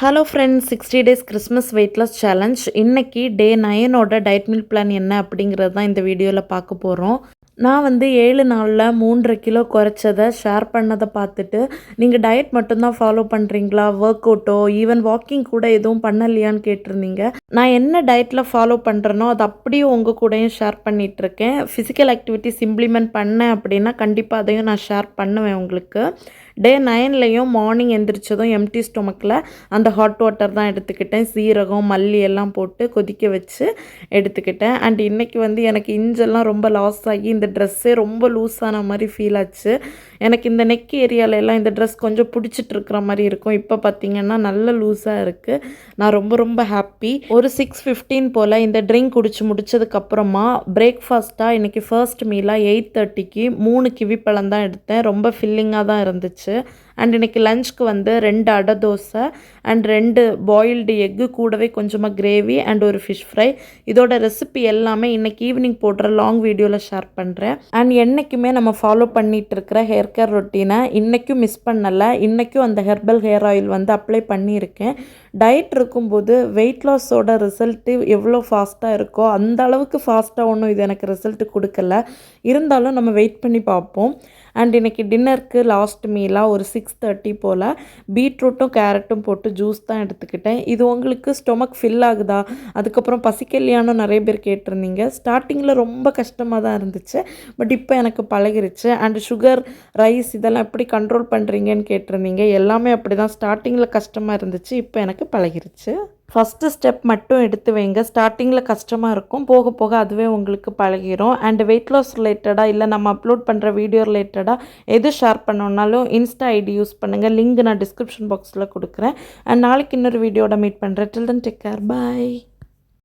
Hello friends, 60 days Christmas weight loss challenge. இன்னைக்கு day 9ஓட diet meal plan என்ன அப்படிங்கிறது தான் இந்த வீடியோவில் பார்க்க போகிறோம். நான் வந்து 7 நாளில் 3.5 கிலோ குறைச்சதை ஷேர் பண்ணதை பார்த்துட்டு, நீங்கள் டயட் மட்டும்தான் ஃபாலோ பண்ணுறீங்களா, ஒர்க் அவுட்டோ ஈவன் வாக்கிங் கூட எதுவும் பண்ணலையான்னு கேட்டிருந்தீங்க. நான் என்ன டயட்டில் ஃபாலோ பண்ணுறேனோ அது அப்படியே உங்கள் கூடயும் ஷேர் பண்ணிகிட்ருக்கேன். ஃபிசிக்கல் ஆக்டிவிட்டிஸ் இம்ப்ளிமெண்ட் பண்ணேன் அப்படின்னா கண்டிப்பாக அதையும் நான் ஷேர் பண்ணுவேன் உங்களுக்கு. டே 9லையும் மார்னிங் எந்திரிச்சதும் எம்டி ஸ்டொமக்கில் அந்த ஹாட் வாட்டர் தான் எடுத்துக்கிட்டேன். சீரகம் மல்லி எல்லாம் போட்டு கொதிக்க வச்சு எடுத்துக்கிட்டேன். அண்ட் இன்றைக்கி வந்து எனக்கு இஞ்செல்லாம் ரொம்ப லாஸ் ஆகி இந்த ட்ரெஸ்ஸே ரொம்ப லூஸ் ஆன மாதிரி ஃபீல் ஆச்சு. எனக்கு இந்த நெக் ஏரியாலெல்லாம் இந்த ட்ரெஸ் கொஞ்சம் பிடிச்சிட்டு இருக்கிற மாதிரி இருக்கும். இப்போ பார்த்திங்கன்னா நல்ல லூஸாக இருக்குது. நான் ரொம்ப ரொம்ப ஹாப்பி. ஒரு 6:15 போல் இந்த ட்ரிங்க் குடிச்சு முடிச்சதுக்கப்புறமா பிரேக்ஃபாஸ்ட்டாக இன்றைக்கி ஃபர்ஸ்ட் மீலாக 8:30க்கு 3 கிவி பழம் தான் எடுத்தேன். ரொம்ப ஃபில்லிங்காக தான் இருந்துச்சு. அண்ட் இன்றைக்கி லஞ்சுக்கு வந்து 2 அடை தோசை அண்ட் 2 பாயில்டு எக்கு, கூடவே கொஞ்சமாக கிரேவி அண்ட் ஒரு ஃபிஷ் ஃப்ரை. இதோட ரெசிபி எல்லாமே இன்றைக்கி ஈவினிங் போடுற லாங் வீடியோவில் ஷேர் பண்ணுறேன். அண்ட் என்றைக்குமே நம்ம ஃபாலோ பண்ணிகிட்டு இருக்கிற ஹேர் கேர் ரொட்டீனை இன்றைக்கும் மிஸ் பண்ணலை. இன்றைக்கும் அந்த ஹெர்பல் ஹேர் ஆயில் வந்து அப்ளை பண்ணியிருக்கேன். டயட் இருக்கும்போது வெயிட் லாஸோட ரிசல்ட்டு எவ்வளோ ஃபாஸ்ட்டாக இருக்கோ அந்த அளவுக்கு ஃபாஸ்ட்டாக ஒன்றும் இது எனக்கு ரிசல்ட்டு கொடுக்கல. இருந்தாலும் நம்ம வெயிட் பண்ணி பார்ப்போம். அண்ட் இன்றைக்கி டின்னருக்கு லாஸ்ட் மீலாக ஒரு 6:30 போல் பீட்ரூட்டும் கேரட்டும் போட்டு ஜூஸ் தான் எடுத்துக்கிட்டேன். இது உங்களுக்கு ஸ்டொமக் ஃபில் ஆகுதா, அதுக்கப்புறம் பசிக்கல்யானு நிறைய பேர் கேட்டிருந்தீங்க. ஸ்டார்டிங்கில் ரொம்ப கஷ்டமாக தான் இருந்துச்சு, பட் இப்போ எனக்கு பழகிருச்சு. அண்ட் சுகர், ரைஸ் இதெல்லாம் எப்படி கண்ட்ரோல் பண்ணுறீங்கன்னு கேட்டிருந்தீங்க. எல்லாமே அப்படி தான். ஸ்டார்டிங்கில் கஷ்டமாக இருந்துச்சு, இப்போ எனக்கு பழகிருச்சு. ஃபஸ்ட்டு ஸ்டெப் மட்டும் எடுத்து வைங்க. ஸ்டார்டிங்கில் கஷ்டமாக இருக்கும், போக போக அதுவே உங்களுக்கு பழகிரும். அண்ட் வெயிட் லாஸ் ரிலேட்டடாக இல்லை நம்ம அப்லோட் பண்ணுற வீடியோ ரிலேட்டடாக எது ஷேர் பண்ணோன்னாலும் இன்ஸ்டா ஐடி யூஸ் பண்ணுங்கள். லிங்க் நான் டிஸ்கிரிப்ஷன் பாக்ஸில் கொடுக்குறேன். அண்ட் நாளைக்கு இன்னொரு வீடியோட மீட் பண்ணுறேன். டில் தென் டேக் கேர், பாய்.